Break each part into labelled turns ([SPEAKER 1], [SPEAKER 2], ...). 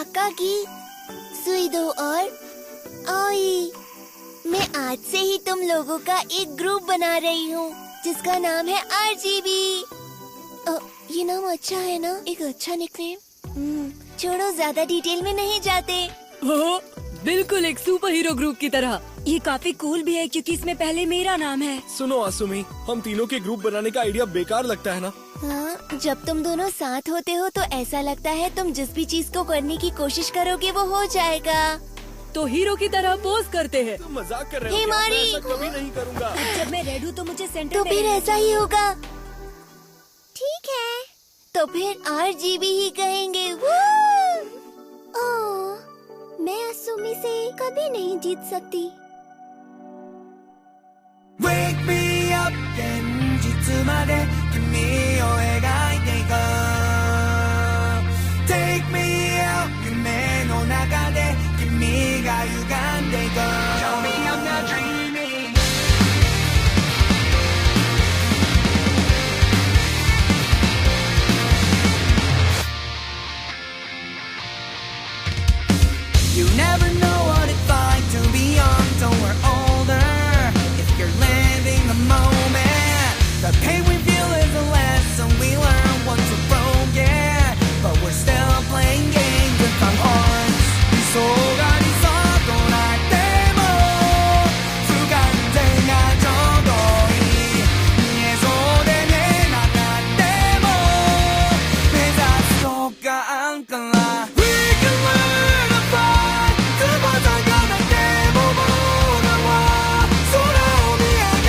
[SPEAKER 1] मक्का की सुई दो और ओई। मैं आज से ही तुम लोगों का एक ग्रुप बना रही हूँ जिसका नाम है RGB। ये नाम अच्छा है ना, एक अच्छा निकनेम। छोड़ो, ज्यादा डिटेल में नहीं जाते।
[SPEAKER 2] हाँ, बिल्कुल एक सुपर हीरो ग्रुप की तरह। ये काफी कूल भी है क्योंकि इसमें पहले मेरा नाम है।
[SPEAKER 3] सुनो आसुमी, हम तीनों के ग्रुप बनाने का आइडिया बेकार लगता है ना।
[SPEAKER 1] हाँ, जब तुम दोनों साथ होते हो तो ऐसा लगता है तुम जिस भी चीज को करने की कोशिश करोगे वो हो जाएगा।
[SPEAKER 2] तो हीरो की तरह पोज करते हैं।
[SPEAKER 3] तुम मजाक कर रहे हो?
[SPEAKER 1] हिमारी!
[SPEAKER 3] मैं ऐसा कभी नहीं करूँगा।
[SPEAKER 2] जब मैं रेड हूँ तो मुझे सेंटर
[SPEAKER 1] तो
[SPEAKER 2] में
[SPEAKER 1] फिर
[SPEAKER 2] रहना
[SPEAKER 1] ऐसा ही होगा। ठीक है, तो फिर RGB ही कहेंगे। ओह, मैं आसुमी से कभी नहीं जीत सकती।
[SPEAKER 4] Wake me up 現実まで君を描いていこう Take me out 夢の中で君が歪んでいこう Tell me I'm not dreaming You never know what it's like to be young till we're older If you're living the moment The pain we feel is a lesson we learn once we're broken But we're still playing games with our hearts 理想が理想となっても不完全がちょうどいい見えそうで見えなかっても目指すとこがあるから We can learn to fly 翼がなくても僕らは空を見上げ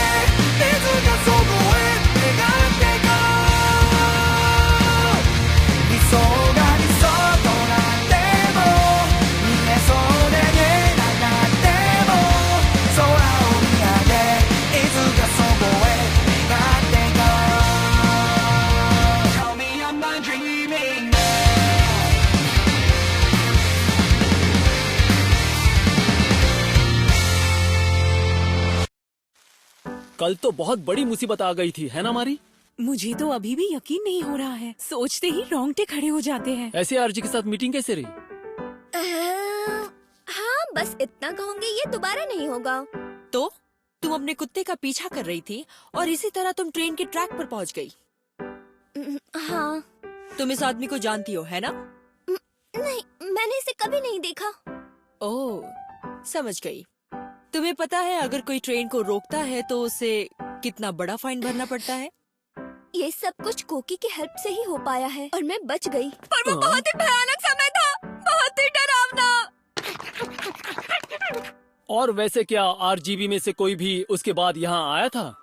[SPEAKER 4] いつかそこへ願っていこう理想が理想となっても見えそうで見えなかっても空を見上げいつかそこへ願っていこう Tell me I'm not dreaming
[SPEAKER 3] कल तो बहुत बड़ी मुसीबत आ गई थी, है ना मारी?
[SPEAKER 2] मुझे तो अभी भी यकीन नहीं हो रहा है। सोचते ही रोंगटे खड़े हो जाते हैं।
[SPEAKER 3] ऐसे आरजी के साथ मीटिंग कैसे रही?
[SPEAKER 1] हाँ, बस इतना कहूँगी, ये दोबारा नहीं होगा।
[SPEAKER 5] तो तुम अपने कुत्ते का पीछा कर रही थी और इसी तरह तुम ट्रेन के ट्रैक पर पहुंच गई।
[SPEAKER 1] हाँ,
[SPEAKER 5] तुम इस आदमी को जानती हो, है ना?
[SPEAKER 1] नहीं, मैंने इसे कभी नहीं देखा।
[SPEAKER 5] ओह, समझ गई। तुम्हें पता है अगर कोई ट्रेन को रोकता है तो उसे कितना बड़ा फाइन भरना पड़ता है?
[SPEAKER 1] ये सब कुछ कोकी की हेल्प से ही हो पाया है और मैं बच गई। पर वो बहुत ही भयानक समय था, बहुत ही डरावना।
[SPEAKER 3] और वैसे क्या RGB में से कोई भी उसके बाद यहाँ आया था?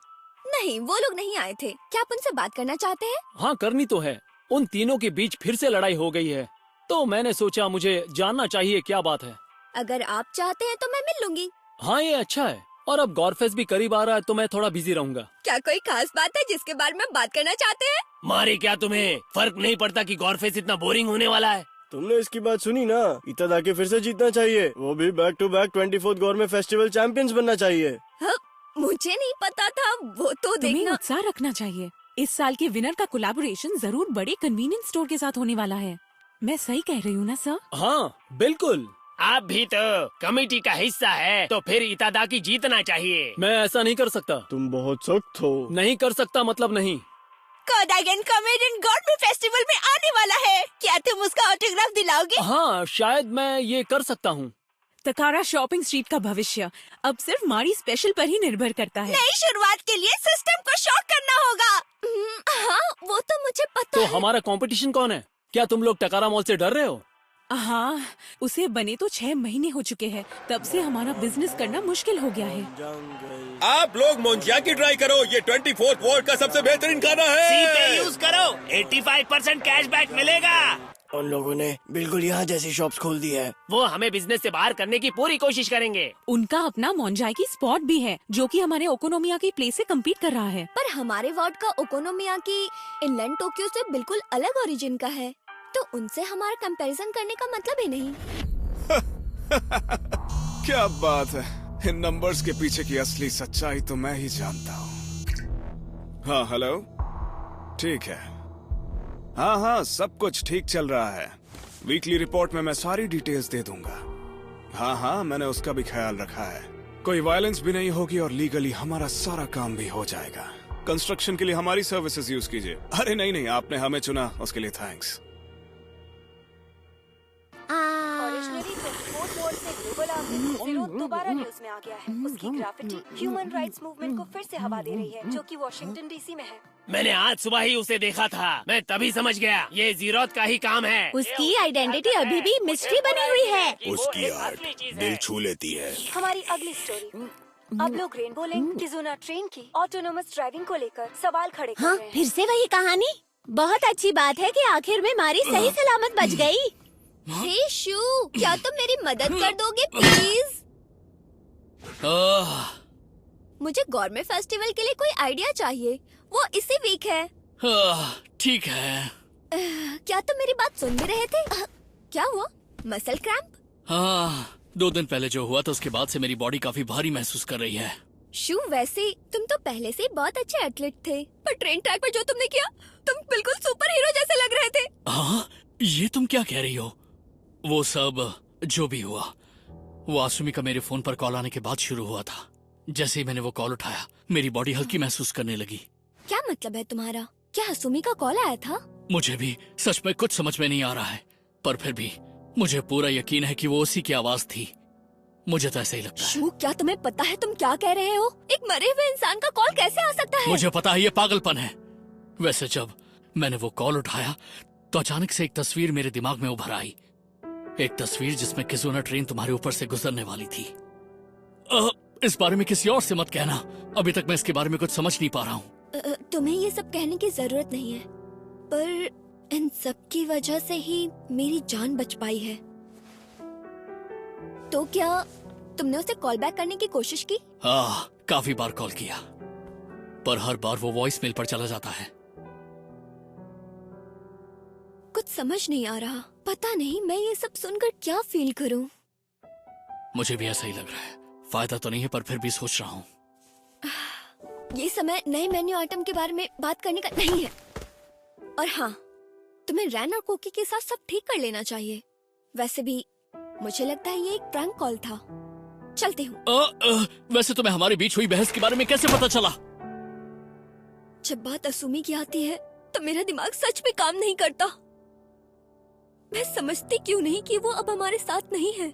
[SPEAKER 1] नहीं, वो लोग नहीं आए थे। क्या आप उनसे बात करना चाहते हैं?
[SPEAKER 3] हाँ, करनी तो है। उन तीनों के बीच फिर से लड़ाई हो गई है, तो मैंने सोचा मुझे जानना चाहिए क्या बात है।
[SPEAKER 1] अगर आप चाहते हैं तो मैं मिल लूंगी।
[SPEAKER 3] हाँ, ये अच्छा है। और अब गॉरफेस्ट भी करीब आ रहा है तो मैं थोड़ा बिजी रहूंगा।
[SPEAKER 1] क्या कोई खास बात है जिसके बारे में बात करना चाहते हैं?
[SPEAKER 3] मारे, क्या तुम्हें फर्क नहीं पड़ता कि गॉरफेस्ट इतना बोरिंग होने वाला है?
[SPEAKER 6] तुमने इसकी बात सुनी ना? इतना आके फिर से जीतना चाहिए, वो भी back to back 24th government festival champions बनना चाहिए।
[SPEAKER 1] मुझे नहीं पता था, वो तो
[SPEAKER 2] तुम्हें
[SPEAKER 1] देखना।
[SPEAKER 2] उत्साह रखना चाहिए। इस साल के विनर का कोलैबोरेशन जरूर बड़े कन्वीनियंस स्टोर के साथ होने वाला है। मैं सही कह रही हूँ ना सर?
[SPEAKER 3] हाँ, बिल्कुल।
[SPEAKER 7] आप भी तो कमेटी का हिस्सा है, तो फिर इतादाकी जीतना चाहिए।
[SPEAKER 3] मैं ऐसा नहीं कर सकता।
[SPEAKER 6] तुम बहुत सख्त हो।
[SPEAKER 3] नहीं कर सकता मतलब नहीं।
[SPEAKER 5] कोडागन कॉमेडियन गॉर्डमेंट फेस्टिवल में आने वाला है, क्या तुम उसका ऑटोग्राफ दिलाओगे?
[SPEAKER 3] हाँ, शायद मैं ये कर सकता हूँ।
[SPEAKER 2] तकारा शॉपिंग स्ट्रीट का भविष्य अब सिर्फ मारी स्पेशल पर ही निर्भर करता है।
[SPEAKER 5] नई शुरुआत के लिए सिस्टम को शॉक करना होगा।
[SPEAKER 1] हाँ, वो तो मुझे पता
[SPEAKER 3] तो
[SPEAKER 1] है।
[SPEAKER 3] हमारा कंपटीशन कौन है? क्या तुम लोग टकारा मॉल से डर रहे हो?
[SPEAKER 2] हाँ, उसे बने तो 6 महीने हो चुके हैं। तब से हमारा बिजनेस करना मुश्किल हो गया है।
[SPEAKER 8] आप लोग मोंजियाकी ट्राई करो, ये 24th वॉर्ड का सबसे बेहतरीन खाना है।
[SPEAKER 7] सीपे यूज करो, 85% कैशबैक मिलेगा।
[SPEAKER 6] उन लोगों ने बिल्कुल यहाँ जैसी शॉप्स खोल दी है।
[SPEAKER 7] वो हमें बिजनेस से बाहर करने की पूरी कोशिश करेंगे।
[SPEAKER 2] उनका अपना मोंजाई स्पॉट भी है जो कि हमारे ओकोनोमिया की प्लेस से कम्पीट कर रहा है।
[SPEAKER 1] पर हमारे वार्ड का ओकोनोमियाकी इनलैंड टोक्यो से बिल्कुल अलग ओरिजिन का है, तो उनसे हमारा कंपैरिजन करने का मतलब ही नहीं।
[SPEAKER 8] क्या बात है, इन नंबर्स के पीछे की असली सच्चाई तो मैं ही जानता हूँ। हाँ, हेलो, ठीक है। हाँ हाँ, सब कुछ ठीक चल रहा है। वीकली रिपोर्ट में मैं सारी डिटेल्स दे दूंगा। हाँ, मैंने उसका भी ख्याल रखा है। कोई वायलेंस भी नहीं होगी और लीगली हमारा सारा काम भी हो जाएगा। कंस्ट्रक्शन के लिए हमारी सर्विसेज यूज कीजिए। अरे नहीं, आपने हमें चुना, उसके लिए थैंक्स।
[SPEAKER 9] ओरिजिनली 24 वॉर्ड से ग्लोबल आर्मी विरोध दोबारा न्यूज में आ गया है। उसकी ग्राफिटी ह्यूमन राइट्स मूवमेंट को फिर से हवा दे रही है, जो कि वॉशिंगटन डीसी में है।
[SPEAKER 7] मैंने आज सुबह ही उसे देखा था, मैं तभी समझ गया ये जीरोत का ही काम है।
[SPEAKER 1] उसकी आइडेंटिटी अभी भी मिस्ट्री बनी हुई है।
[SPEAKER 7] उसकी आर्ट
[SPEAKER 8] दिल छू लेती है।
[SPEAKER 9] हमारी अगली स्टोरी, अब लोग रेनबो लिंक किजुना ट्रेन की ऑटोनोमस ड्राइविंग को लेकर सवाल खड़े कर रहे हैं।
[SPEAKER 1] फिर से वही कहानी। बहुत अच्छी बात है कि आखिर में मारी सही सलामत बच गई। हे शू, क्या तुम मेरी मदद कर दोगे प्लीज? मुझे गौरमेट फेस्टिवल के लिए कोई आइडिया चाहिए, वो इसी वीक है।
[SPEAKER 3] ठीक है।
[SPEAKER 1] क्या तुम मेरी बात सुन भी रहे थे? क्या हुआ? Muscle cramp?
[SPEAKER 3] हाँ, 2 दिन पहले जो हुआ था उसके बाद से मेरी बॉडी काफी भारी महसूस कर रही है।
[SPEAKER 1] शू, वैसे तुम तो पहले से ही बहुत अच्छे एथलीट थे, पर ट्रेन ट्रैक पर जो तुमने किया, तुम बिल्कुल सुपर हीरो जैसे लग रहे थे।
[SPEAKER 3] हाँ, ये तुम क्या कह रही हो? वो सब जो भी हुआ, वो आसुमी का मेरे फोन पर कॉल आने के बाद शुरू हुआ था। जैसे ही मैंने वो कॉल उठाया, मेरी बॉडी हल्की महसूस करने लगी।
[SPEAKER 1] क्या मतलब है तुम्हारा? क्या आसुमी का कॉल आया था?
[SPEAKER 3] मुझे भी सच में कुछ समझ में नहीं आ रहा है, पर फिर भी मुझे पूरा यकीन है कि वो उसी की आवाज थी। मुझे तो ऐसा ही लगता है।
[SPEAKER 1] शू, क्या तुम्हें पता है तुम क्या कह रहे हो? एक मरे हुए इंसान का कॉल कैसे आ सकता है?
[SPEAKER 3] मुझे पता है, ये पागलपन है। वैसे जब मैंने वो कॉल उठाया तो अचानक से एक तस्वीर मेरे दिमाग में उभर आई। एक तस्वीर जिसमें किजुना ट्रेन तुम्हारे ऊपर से गुजरने वाली थी। इस बारे में किसी और से मत कहना, अभी तक मैं इसके बारे में कुछ समझ नहीं पा रहा हूँ।
[SPEAKER 1] तुम्हें ये सब कहने की जरूरत नहीं है, पर इन सब की वजह से ही मेरी जान बच पाई है। तो क्या तुमने उसे कॉल बैक करने की कोशिश की?
[SPEAKER 3] हाँ, काफी बार कॉल किया, पर हर बार वो वॉइस मेल पर चला जाता है।
[SPEAKER 1] कुछ समझ नहीं आ रहा। पता नहीं मैं ये सब सुनकर क्या फील करूं।
[SPEAKER 3] मुझे भी ऐसा ही लग रहा है। फायदा तो नहीं है, पर फिर भी सोच रहा हूँ।
[SPEAKER 1] ये समय नए मेन्यू आइटम के बारे में बात करने का नहीं है। और हाँ, तुम्हें रैन और कोकी के साथ सब ठीक कर लेना चाहिए। वैसे भी मुझे लगता है ये एक प्रैंक कॉल था। चलती हूँ।
[SPEAKER 3] वैसे तुम्हें हमारे बीच हुई बहस के बारे में कैसे पता चला?
[SPEAKER 1] जब बात आसुमी की आती है तो मेरा दिमाग सच में काम नहीं करता। मैं समझती क्यों नहीं कि वो अब हमारे साथ नहीं है।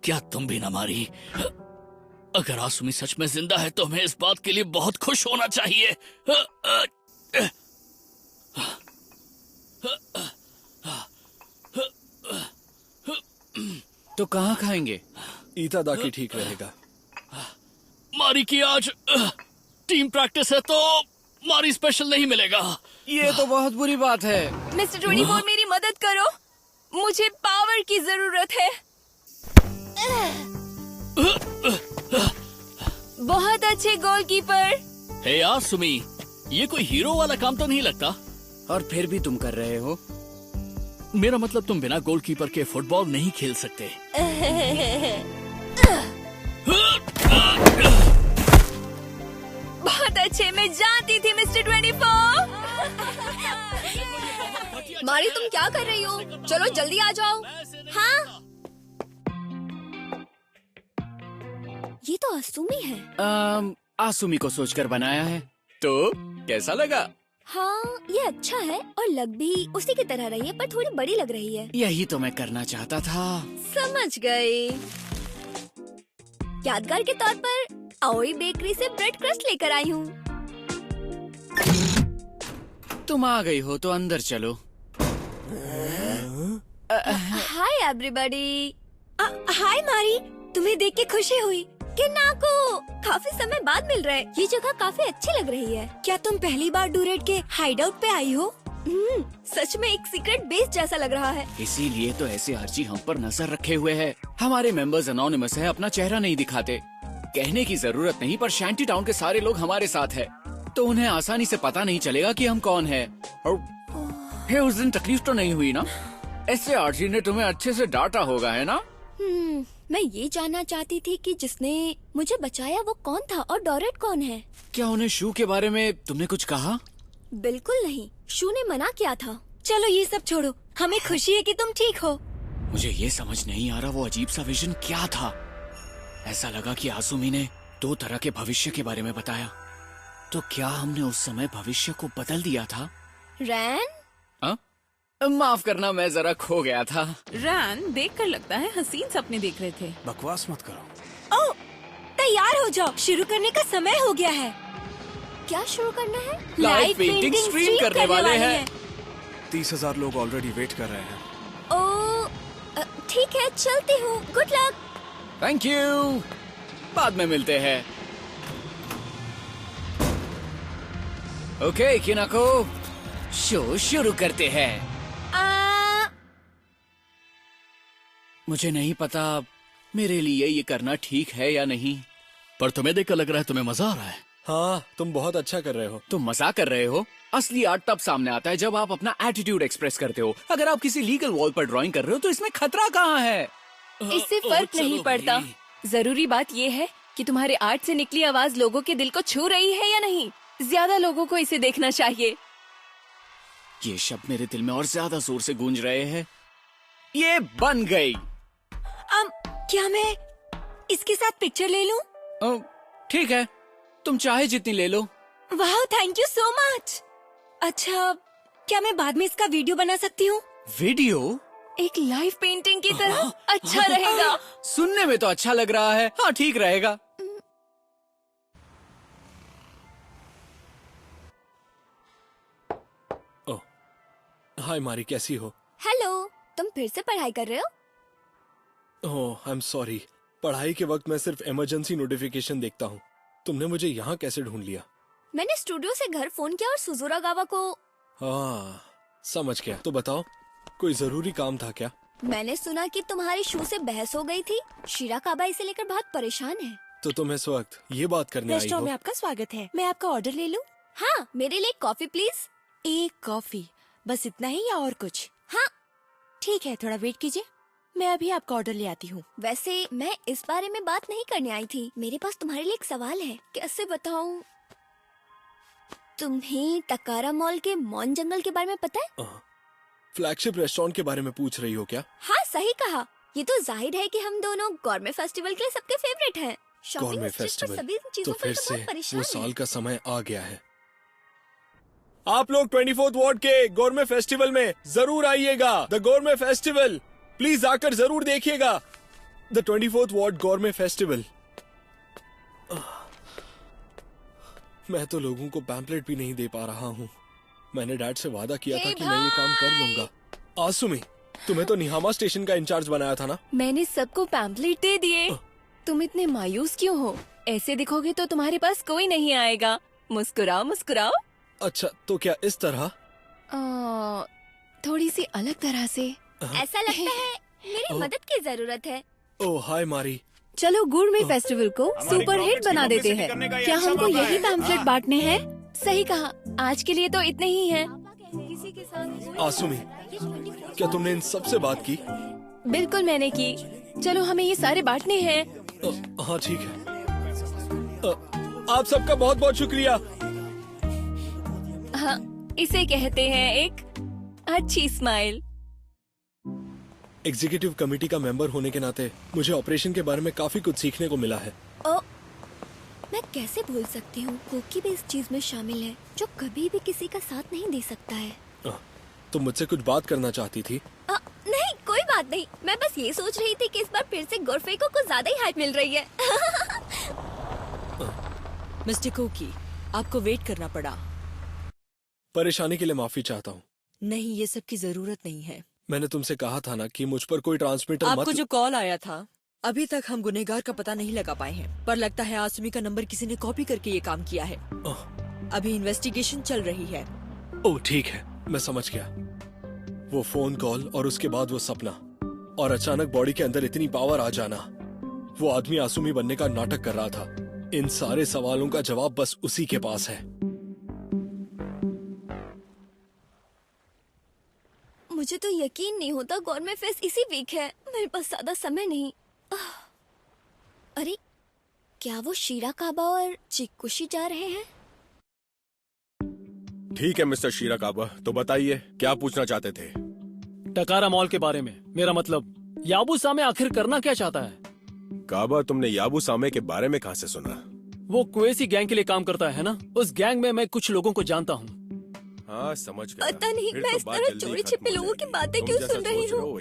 [SPEAKER 3] क्या तुम भी न मारी? अगर आसुमी सच में जिंदा है तो हमें इस बात के लिए बहुत खुश होना चाहिए।
[SPEAKER 10] तो कहाँ खाएंगे? इतादाकी ठीक रहेगा।
[SPEAKER 3] मारी की आज टीम प्रैक्टिस है तो मारी स्पेशल नहीं मिलेगा।
[SPEAKER 10] ये तो बहुत बुरी बात है।
[SPEAKER 1] मिस्टर 24, मेरी मदद करो, मुझे पावर की जरूरत है। बहुत अच्छे गोलकीपर।
[SPEAKER 3] हे आसुमी, ये कोई हीरो वाला काम तो नहीं लगता।
[SPEAKER 10] और फिर भी तुम कर रहे हो।
[SPEAKER 3] मेरा मतलब तुम बिना गोलकीपर के फुटबॉल नहीं खेल सकते।
[SPEAKER 1] बहुत अच्छे, मैं जानती थी मिस्टर 24। मारी, तुम क्या कर रही हो? चलो जल्दी आ जाओ। हाँ, ये तो आसुमी है।
[SPEAKER 10] आसुमी को सोचकर बनाया है। तो कैसा लगा?
[SPEAKER 1] हाँ, ये अच्छा है और लग भी उसी की तरह रही है, पर थोड़ी बड़ी लग रही है।
[SPEAKER 10] यही तो मैं करना चाहता था।
[SPEAKER 1] समझ गई। यादगार के तौर पर आओई बेकरी से ब्रेड क्रस्ट लेकर आई हूँ।
[SPEAKER 10] तुम आ गई हो तो अंदर चलो।
[SPEAKER 1] Hi everybody. हाय मारी, तुम्हें देख के खुशी हुई। किन्नाको, काफी समय बाद मिल रहे। ये जगह काफी अच्छी लग रही है। क्या तुम पहली बार डूरेट के हाइडआउट पे आई हो? सच में एक सीक्रेट बेस जैसा लग रहा है।
[SPEAKER 10] इसीलिए तो ऐसे आर्ची हम पर नजर रखे हुए है। हमारे मेंबर्स अनोनिमस है, अपना चेहरा नहीं दिखाते। कहने की जरूरत नहीं, पर शैंटी टाउन के सारे लोग हमारे साथ है, तो उन्हें आसानी से पता नहीं चलेगा कि हम कौन है। और उस दिन तकलीफ तो नहीं हुई ना? ऐसे आर्ची ने तुम्हें अच्छे से डांटा होगा, है ना?
[SPEAKER 1] मैं ये जानना चाहती थी कि जिसने मुझे बचाया वो कौन था और डोरेट कौन है।
[SPEAKER 10] क्या उन्हें शू के बारे में तुमने कुछ कहा?
[SPEAKER 1] बिल्कुल नहीं, शू ने मना किया था। चलो ये सब छोड़ो,
[SPEAKER 9] हमें खुशी है कि तुम ठीक हो।
[SPEAKER 10] मुझे ये समझ नहीं आ रहा वो अजीब सा विजन क्या था। ऐसा लगा कि आसुमी ने 2 तरह के भविष्य के बारे में बताया। तो क्या हमने उस समय भविष्य को बदल दिया था?
[SPEAKER 1] रैन,
[SPEAKER 10] माफ करना, मैं जरा खो गया था।
[SPEAKER 2] रैन देखकर लगता है हसीन सपने देख रहे थे।
[SPEAKER 8] बकवास मत करो।
[SPEAKER 9] ओह, तैयार हो जाओ, शुरू करने का समय हो गया है।
[SPEAKER 1] क्या शुरू करना है?
[SPEAKER 10] लाइव पेंटिंग स्ट्रीम करने वाले हैं।
[SPEAKER 8] 30,000 लोग ऑलरेडी वेट कर रहे हैं।
[SPEAKER 1] ओह, ठीक है, चलती हूँ। Good luck.
[SPEAKER 10] थैंक यू, बाद में मिलते हैं। ओके किनाको, शो शुरू करते हैं। मुझे नहीं पता मेरे लिए ये करना ठीक है या नहीं।
[SPEAKER 3] पर तुम्हें देखकर लग रहा है तुम्हें मजा आ रहा है।
[SPEAKER 6] हाँ, तुम बहुत अच्छा कर रहे हो।
[SPEAKER 10] तुम मजाक कर रहे हो? असली आर्ट तब सामने आता है जब आप अपना एटीट्यूड एक्सप्रेस करते हो। अगर आप किसी लीगल वॉल पर ड्राइंग कर रहे हो तो इसमें खतरा कहाँ है?
[SPEAKER 9] इससे फर्क नहीं पड़ता। जरूरी बात ये है कि तुम्हारे आर्ट से निकली आवाज लोगों के दिल को छू रही है या नहीं। ज्यादा लोगों को इसे देखना चाहिए।
[SPEAKER 10] ये शब्द मेरे दिल में और ज्यादा जोर से गूंज रहे हैं। ये बन गई।
[SPEAKER 9] क्या मैं इसके साथ पिक्चर ले लूं?
[SPEAKER 10] ठीक है, तुम चाहे जितनी ले लो।
[SPEAKER 9] वाह, थैंक यू सो मच। अच्छा, क्या मैं बाद में इसका वीडियो बना सकती हूँ?
[SPEAKER 10] वीडियो?
[SPEAKER 9] एक लाइव पेंटिंग की तरह। अच्छा रहेगा।
[SPEAKER 10] सुनने में तो अच्छा लग रहा है। हाँ, ठीक रहेगा।
[SPEAKER 6] हाय मारी, कैसी हो?
[SPEAKER 1] हेलो, तुम फिर से पढ़ाई कर रहे हो?
[SPEAKER 6] ओह, आई एम सॉरी। पढ़ाई के वक्त मैं सिर्फ इमरजेंसी नोटिफिकेशन देखता हूँ। तुमने मुझे यहाँ कैसे ढूंढ लिया?
[SPEAKER 1] मैंने स्टूडियो से घर फोन किया और सुजुरागावा को।
[SPEAKER 6] हाँ, समझ गया। तो बताओ, कोई जरूरी काम था क्या?
[SPEAKER 1] मैंने सुना कि तुम्हारी शू से बहस हो गई थी। शिराकाबा इसे लेकर बहुत परेशान है।
[SPEAKER 6] तो तुम इस वक्त ये बात करने आई हो?
[SPEAKER 5] रेस्टोरेंट में आपका स्वागत है। मैं आपका ऑर्डर ले लूं?
[SPEAKER 1] हाँ, मेरे लिए कॉफी प्लीज।
[SPEAKER 5] एक कॉफी, बस इतना ही या और कुछ?
[SPEAKER 1] हाँ।
[SPEAKER 5] ठीक है, थोड़ा वेट कीजिए, मैं अभी आपका ऑर्डर ले आती हूँ।
[SPEAKER 1] वैसे मैं इस बारे में बात नहीं करने आई थी। मेरे पास तुम्हारे लिए एक सवाल है। कैसे बताऊँ? तुम्हें टकारा मॉल के मॉन जंगल के बारे में पता है?
[SPEAKER 6] फ्लैगशिप रेस्टोरेंट के बारे में पूछ रही हो क्या?
[SPEAKER 1] हाँ, सही कहा। ये तो जाहिर है कि हम दोनों गॉर्मे फेस्टिवल के लिए सबके फेवरेट हैं।
[SPEAKER 6] गॉर्मे फेस्टिवल? तो फिर से वो साल का समय आ गया है। आप लोग 24th वार्ड के गॉर्मे फेस्टिवल में जरूर आइएगा। द गॉर्मे फेस्टिवल, प्लीज आकर जरूर देखिएगा। The 24th ward गॉर्मे festival. मैं तो लोगों को पैम्पलेट भी नहीं दे पा रहा हूँ। मैंने डैड से वादा किया था कि मैं ये काम कर लूंगा। आसुमी, तुम्हें तो निहामा स्टेशन का इंचार्ज बनाया था ना?
[SPEAKER 9] मैंने सबको पैम्पलेट दे दिए। तुम इतने मायूस क्यों हो? ऐसे दिखोगे तो तुम्हारे पास कोई नहीं आएगा। मुस्कुराओ मुस्कुराओ।
[SPEAKER 6] अच्छा, तो क्या इस तरह?
[SPEAKER 9] थोड़ी सी अलग तरह से।
[SPEAKER 1] ऐसा लगता है मेरी मदद की जरूरत है।
[SPEAKER 6] ओह हाय मारी।
[SPEAKER 2] चलो गुरमे फेस्टिवल को सुपर हिट बना देते हैं। क्या हमको यही पैम्फलेट बांटने हैं?
[SPEAKER 9] सही कहा, आज के लिए तो इतने ही हैं।
[SPEAKER 6] आसुमी, क्या तुमने इन सब से बात की?
[SPEAKER 9] बिल्कुल मैंने की। चलो हमें ये सारे बांटने हैं।
[SPEAKER 6] हाँ ठीक है। आप सबका बहुत बहुत शुक्रिया।
[SPEAKER 9] हाँ, इसे कहते हैं एक अच्छी स्माइल।
[SPEAKER 6] एग्जीक्यूटिव कमेटी का मेंबर होने के नाते मुझे ऑपरेशन के बारे में काफी कुछ सीखने को मिला है।
[SPEAKER 1] मैं कैसे भूल सकती हूँ, कोकी भी इस चीज में शामिल है जो कभी भी किसी का साथ नहीं दे सकता है।
[SPEAKER 6] तुम मुझसे कुछ बात करना चाहती थी?
[SPEAKER 1] नहीं, कोई बात नहीं। मैं बस ये सोच रही थी कि इस बार फिर से गोरफे को कुछ ज्यादा ही हाइप मिल रही है।
[SPEAKER 5] मिस्टर कोकी, आपको वेट करना पड़ा।
[SPEAKER 6] परेशानी के लिए माफी चाहता हूँ।
[SPEAKER 5] नहीं, ये सब की जरूरत नहीं है।
[SPEAKER 6] मैंने तुमसे कहा था ना कि मुझ पर कोई ट्रांसमीटर
[SPEAKER 5] आपको जो कॉल आया था, अभी तक हम गुनहगार का पता नहीं लगा पाए हैं, पर लगता है आसुमी का नंबर किसी ने कॉपी करके ये काम किया है। अभी इन्वेस्टिगेशन चल रही है।
[SPEAKER 6] ओह ठीक है, मैं समझ गया। वो फोन कॉल और उसके बाद वो सपना और अचानक बॉडी के अंदर इतनी पावर आ जाना, वो आदमी आसुमी बनने का नाटक कर रहा था। इन सारे सवालों का जवाब बस उसी के पास है।
[SPEAKER 1] मुझे तो यकीन नहीं होता गॉर्मे फेस्ट इसी वीक है। मेरे पास ज्यादा समय नहीं। अरे, क्या वो शिराकाबा और चिकुशी जा रहे हैं?
[SPEAKER 11] ठीक है मिस्टर शिराकाबा, तो बताइए क्या पूछना चाहते थे?
[SPEAKER 6] टकारा मॉल के बारे में। मेरा मतलब याबुसा में आखिर करना क्या चाहता है?
[SPEAKER 11] काबा, तुमने याबुसामे के बारे में कहाँ से सुना?
[SPEAKER 6] वो क्वेसी गैंग के लिए काम करता है ना? उस गैंग में मैं कुछ लोगों को जानता हूँ।
[SPEAKER 11] हाँ, समझ गया।
[SPEAKER 1] पता नहीं मैं इस तरह चोरी छिपे लोगों की बातें क्यों सुन रही हूँ।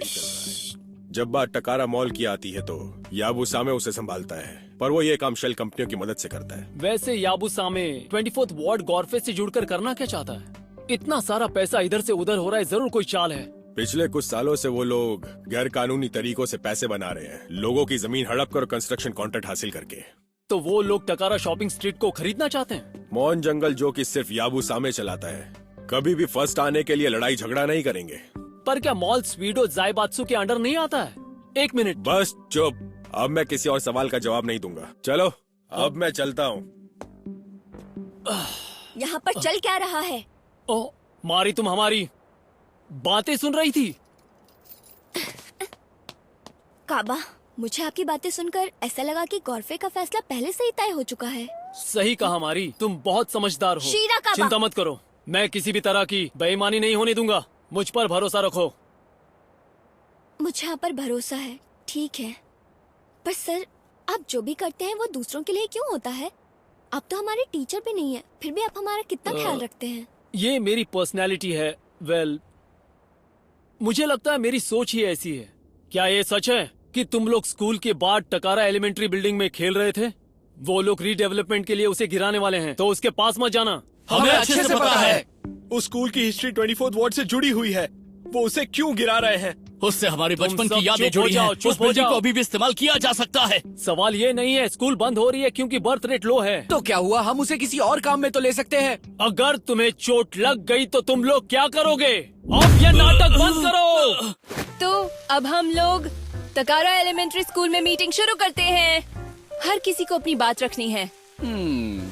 [SPEAKER 11] जब बात टकारा मॉल की आती है तो याबुसामे उसे संभालता है, पर वो ये काम शेल कंपनियों की मदद से करता है।
[SPEAKER 6] वैसे याबुसामे 24th वार्ड गॉर्फे से जुड़कर करना क्या चाहता है? इतना सारा पैसा इधर से उधर हो रहा है, जरूर कोई चाल है।
[SPEAKER 11] पिछले कुछ सालों से वो लोग गैर कानूनी तरीकों से पैसे बना रहे हैं, लोगों की जमीन हड़प कर कंस्ट्रक्शन कॉन्ट्रैक्ट हासिल करके।
[SPEAKER 6] तो वो लोग टकारा शॉपिंग स्ट्रीट को खरीदना चाहते हैं?
[SPEAKER 11] मॉन जंगल जो कि सिर्फ याबुसामे चलाता है, कभी भी फर्स्ट आने के लिए लड़ाई झगड़ा नहीं करेंगे।
[SPEAKER 6] पर क्या मॉल स्वीडो ज़ाइबात्सु के अंडर नहीं आता है? एक मिनट,
[SPEAKER 11] बस चुप। अब मैं किसी और सवाल का जवाब नहीं दूंगा। चलो, अब मैं चलता हूँ।
[SPEAKER 1] यहाँ पर चल क्या रहा है?
[SPEAKER 6] ओ, मारी, तुम हमारी बातें सुन रही थी?
[SPEAKER 1] काबा, मुझे आपकी बातें सुनकर ऐसा लगा कि गॉर्फे का फैसला पहले से ही तय हो चुका है।
[SPEAKER 6] सही कहा मारी, तुम बहुत समझदार हो।
[SPEAKER 1] शीरा काबा,
[SPEAKER 6] चिंता मत करो, मैं किसी भी तरह की बेईमानी नहीं होने दूंगा। मुझ पर भरोसा रखो।
[SPEAKER 1] मुझे आप पर भरोसा है, ठीक है। पर सर, आप जो भी करते हैं वो दूसरों के लिए क्यों होता है? आप तो हमारे टीचर भी नहीं है, फिर भी आप हमारा कितना ख्याल रखते हैं।
[SPEAKER 6] ये मेरी पर्सनैलिटी है। वेल, मुझे लगता है मेरी सोच ही ऐसी है। क्या ये सच है कि तुम लोग स्कूल के बाद टकारा एलिमेंट्री बिल्डिंग में खेल रहे थे? वो लोग रीडेवलपमेंट के लिए उसे गिराने वाले हैं, तो उसके पास मत जाना।
[SPEAKER 3] हमें अच्छे से पता है।
[SPEAKER 6] उस स्कूल की हिस्ट्री 24th वार्ड से जुड़ी हुई है। वो उसे क्यों गिरा रहे हैं?
[SPEAKER 3] उससे हमारी बचपन
[SPEAKER 6] सब
[SPEAKER 3] की यादें
[SPEAKER 6] चुप हो
[SPEAKER 3] जुड़ी
[SPEAKER 6] जाओ,
[SPEAKER 3] हैं।
[SPEAKER 6] चुप
[SPEAKER 3] उस
[SPEAKER 6] हो
[SPEAKER 3] बिल्डिंग
[SPEAKER 6] जाओ।
[SPEAKER 3] को अभी भी इस्तेमाल किया जा सकता है।
[SPEAKER 6] सवाल ये नहीं है स्कूल बंद हो रही है क्योंकि बर्थ रेट लो है।
[SPEAKER 10] तो क्या हुआ, हम उसे किसी और काम में तो ले सकते हैं।
[SPEAKER 6] अगर तुम्हें चोट लग गई तो तुम लोग क्या करोगे? अब ये नाटक बंद करो।
[SPEAKER 9] तो अब हम लोग टकारा एलिमेंट्री स्कूल में मीटिंग शुरू करते हैं। हर किसी को अपनी बात रखनी है।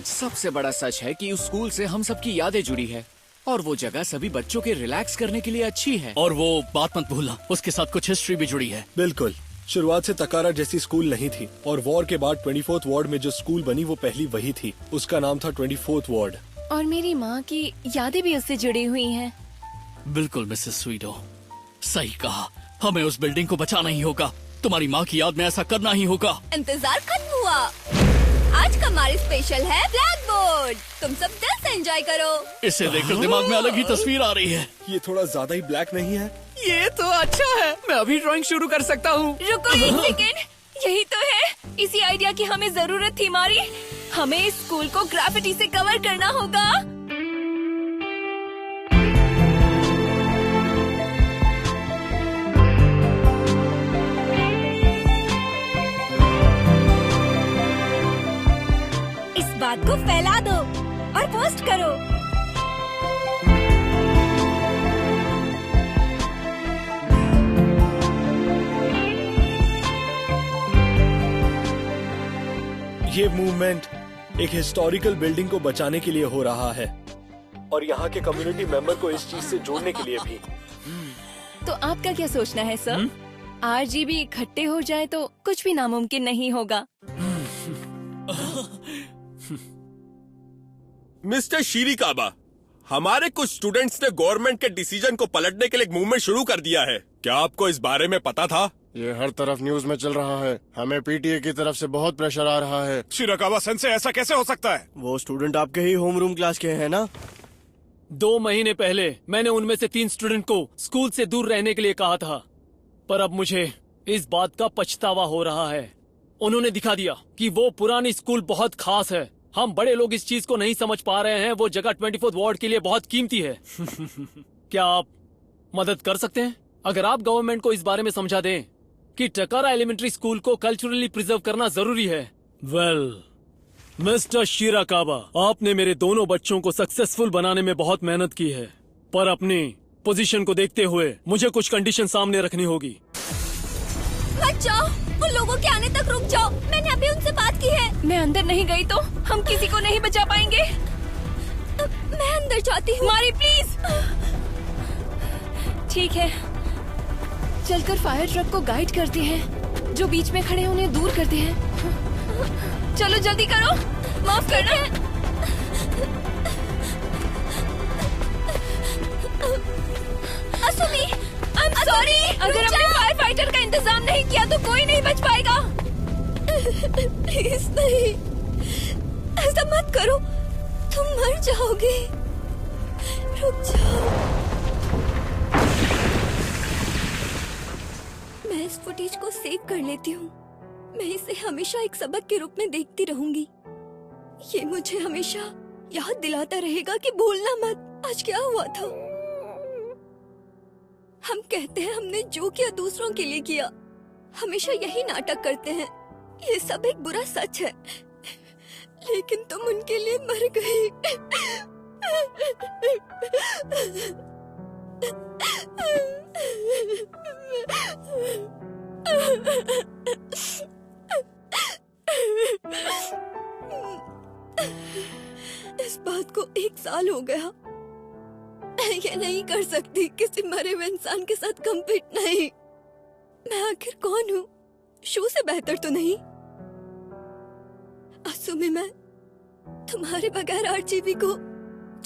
[SPEAKER 10] सबसे बड़ा सच है कि उस स्कूल से हम सबकी यादें जुड़ी है और वो जगह सभी बच्चों के रिलैक्स करने के लिए अच्छी है।
[SPEAKER 3] और वो बात मत भूलना, उसके साथ कुछ हिस्ट्री भी जुड़ी है।
[SPEAKER 6] बिल्कुल, शुरुआत से टकारा जैसी स्कूल नहीं थी और वॉर के बाद 24th वार्ड में जो स्कूल बनी वो पहली वही थी। उसका नाम था 24th वार्ड।
[SPEAKER 9] और मेरी माँ की यादें भी उससे जुड़ी हुई हैं।
[SPEAKER 3] बिल्कुल मिसेस स्वीडो, सही कहा। हमें उस बिल्डिंग को बचाना ही होगा। तुम्हारी माँ की याद में ऐसा करना ही होगा।
[SPEAKER 1] इंतजार खत्म हुआ। आज का हमारी स्पेशल है ब्लैक बोर्ड। तुम सब दिल से एंजॉय करो।
[SPEAKER 3] इसे देखकर दिमाग में अलग ही तस्वीर आ रही है।
[SPEAKER 6] ये थोड़ा ज्यादा ही ब्लैक नहीं है?
[SPEAKER 10] ये तो अच्छा है, मैं अभी ड्राइंग शुरू कर सकता हूँ।
[SPEAKER 9] रुको एक सेकेंड, यही तो है इसी आइडिया की हमें जरूरत थी मारी। हमें इस स्कूल को ग्राफिटी से कवर करना होगा।
[SPEAKER 1] इस बात को फैला दो और पोस्ट करो।
[SPEAKER 6] ये मूवमेंट एक हिस्टोरिकल बिल्डिंग को बचाने के लिए हो रहा है और यहाँ के कम्युनिटी मेंबर को इस चीज से जोड़ने के लिए भी।
[SPEAKER 9] तो आपका क्या सोचना है सर? RGB इकट्ठे हो जाए तो कुछ भी नामुमकिन नहीं होगा।
[SPEAKER 11] मिस्टर शीरिकाबा, हमारे कुछ स्टूडेंट्स ने गवर्नमेंट के डिसीजन को पलटने के लिए एक मूवमेंट शुरू कर दिया है। क्या आपको इस बारे में पता था?
[SPEAKER 12] ये हर तरफ न्यूज में चल रहा है। हमें PTA की तरफ से बहुत प्रेशर आ रहा है।
[SPEAKER 8] शिराकावा सेंसे, ऐसा कैसे हो सकता है?
[SPEAKER 12] वो स्टूडेंट आपके ही होमरूम क्लास के हैं ना?
[SPEAKER 6] 2 महीने पहले मैंने उनमें से 3 स्टूडेंट को स्कूल से दूर रहने के लिए कहा था, पर अब मुझे इस बात का पछतावा हो रहा है। उन्होंने दिखा दिया कि वो पुरानी स्कूल बहुत खास है। हम बड़े लोग इस चीज को नहीं समझ पा रहे हैं। वो जगह 24th वार्ड के लिए बहुत कीमती है। क्या आप मदद कर सकते हैं? अगर आप गवर्नमेंट को इस बारे में समझा दें कि टकारा एलिमेंट्री स्कूल को कल्चरली प्रिजर्व करना जरूरी है। वेल, मिस्टर शिराकावा, आपने मेरे दोनों बच्चों को सक्सेसफुल बनाने में बहुत मेहनत की है, पर अपनी पोजीशन को देखते हुए मुझे कुछ कंडीशन सामने रखनी होगी।
[SPEAKER 1] मत जाओ, उन लोगों के आने तक रुक जाओ। मैंने अभी उनसे बात की है।
[SPEAKER 9] मैं अंदर नहीं गई तो हम किसी को नहीं बचा पाएंगे।
[SPEAKER 1] मैं अंदर जाती हूँ।
[SPEAKER 9] मारी प्लीज। ठीक है, चलकर फायर ट्रक को गाइड करते हैं। जो बीच में खड़े उन्हें दूर करते हैं। चलो जल्दी करो, माफ करना।
[SPEAKER 1] असुमी, I'm
[SPEAKER 13] सॉरी, अगर हमने फायर फाइटर का इंतजाम नहीं किया तो कोई नहीं बच पाएगा।
[SPEAKER 5] प्लीज नहीं, ऐसा मत करो, तुम मर जाओगे। रुक जाओ। मैं इस फुटेज को सेव कर लेती हूँ। मैं इसे हमेशा एक सबक के रूप में देखती रहूंगी। ये मुझे हमेशा याद दिलाता रहेगा कि भूलना मत आज क्या हुआ था। हम कहते हैं हमने जो किया दूसरों के लिए किया, हमेशा यही नाटक करते हैं। ये सब एक बुरा सच है, लेकिन तुम उनके लिए मर गई। इस बात को 1 साल हो गया। ये नहीं कर सकती किसी मरे हुए इंसान के साथ कम्पीट नहीं। मैं आखिर कौन हूँ? शो से बेहतर तो नहीं। असुमी, मैं तुम्हारे बगैर आरजीबी को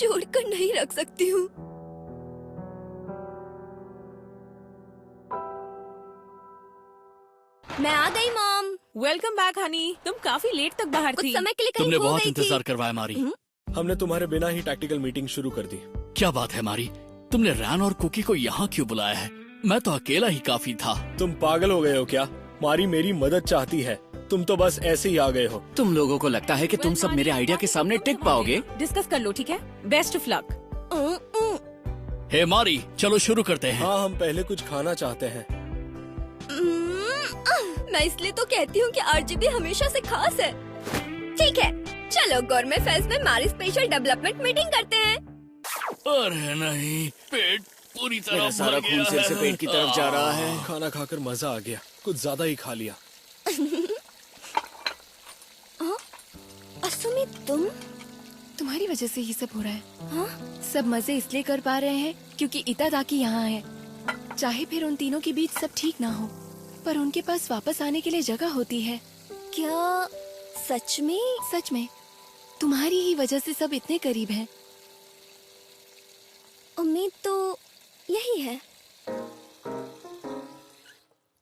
[SPEAKER 5] जोड़कर नहीं रख सकती हूँ।
[SPEAKER 13] मैं आ गई मॉम।
[SPEAKER 2] Welcome back Honey. तुम काफी लेट तक बाहर थी।
[SPEAKER 13] कुछ समय के लिए कहीं
[SPEAKER 3] तुमने
[SPEAKER 13] खो
[SPEAKER 3] बहुत
[SPEAKER 13] गई
[SPEAKER 3] इंतजार
[SPEAKER 13] थी।
[SPEAKER 3] करवाया मारी।
[SPEAKER 6] हमने तुम्हारे बिना ही टैक्टिकल मीटिंग शुरू कर दी।
[SPEAKER 3] क्या बात है मारी, तुमने रैन और कुकी को यहाँ क्यों बुलाया है? मैं तो अकेला ही काफी था।
[SPEAKER 6] तुम पागल हो गए हो क्या? मारी मेरी मदद चाहती है, तुम तो बस ऐसे ही आ गए हो।
[SPEAKER 10] तुम लोगों को लगता है कि तुम सब मेरे आइडिया के सामने टिक पाओगे?
[SPEAKER 2] डिस्कस कर लो, ठीक है? Best of luck.
[SPEAKER 3] हे मारी, चलो शुरू करते हैं।
[SPEAKER 6] हाँ, हम पहले कुछ खाना चाहते हैं।
[SPEAKER 5] मैं इसलिए तो कहती हूँ कि आरजीबी हमेशा से खास है।
[SPEAKER 13] ठीक है, चलो गोरमे फेस्ट में मारी स्पेशल डेवलपमेंट मीटिंग करते हैं।
[SPEAKER 3] अरे नहीं, पेट पूरी तरह
[SPEAKER 10] मेरा सारा खून सिर से पेट की तरफ जा रहा है।
[SPEAKER 6] खाना खाकर मजा आ गया, कुछ ज्यादा ही खा लिया।
[SPEAKER 13] असुमी,
[SPEAKER 14] तुम्हारी वजह से ही सब हो रहा है। हाँ? सब मजे इसलिए कर पा रहे हैं क्योंकि इतादाकी यहाँ है। चाहे फिर उन तीनों के बीच सब ठीक ना हो, पर उनके पास वापस आने के लिए जगह होती है।
[SPEAKER 13] क्या सच में?
[SPEAKER 14] सच में तुम्हारी ही वजह से सब इतने करीब हैं।
[SPEAKER 13] उम्मीद तो यही है।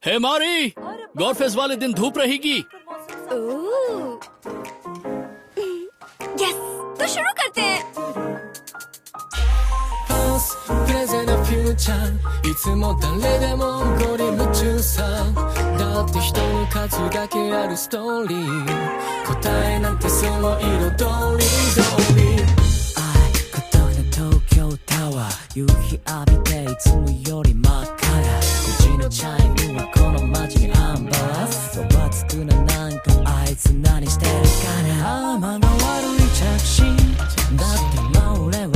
[SPEAKER 3] हे मारी, गॉरफेस्ट वाले दिन धूप रहेगी।
[SPEAKER 13] यस, तो शुरू करते हैं।
[SPEAKER 4] present and future いつも誰でもゴリ夢中さだって人の数だけあるストーリー答えなんてその色通り通り孤独な東京タワー夕日浴びていつもより真っ赤だ5時のチャイムはこの街にアンバランスざわつくななんかあいつ何してるかな天の悪い着信だってまあ俺は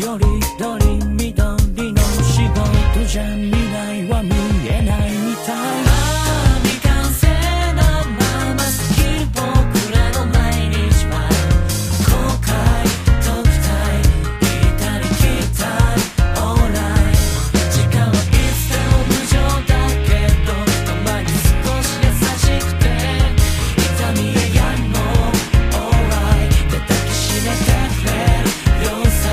[SPEAKER 4] よりどり緑の仕事じゃ未来は見えないみたい未完成なまますぎる僕らの毎日は後悔解きたい言いたり聞いたい Alright 時間はいつでも無情だけどたまに少し優しくて痛みや闇も Alright で抱きしめてくれるよさ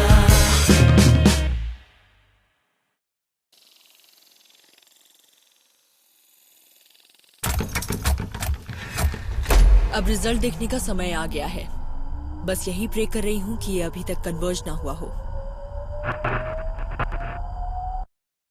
[SPEAKER 5] अब रिजल्ट देखने का समय आ गया है। बस यही प्रे कर रही हूँ कि ये अभी तक कन्वर्ज ना हुआ हो।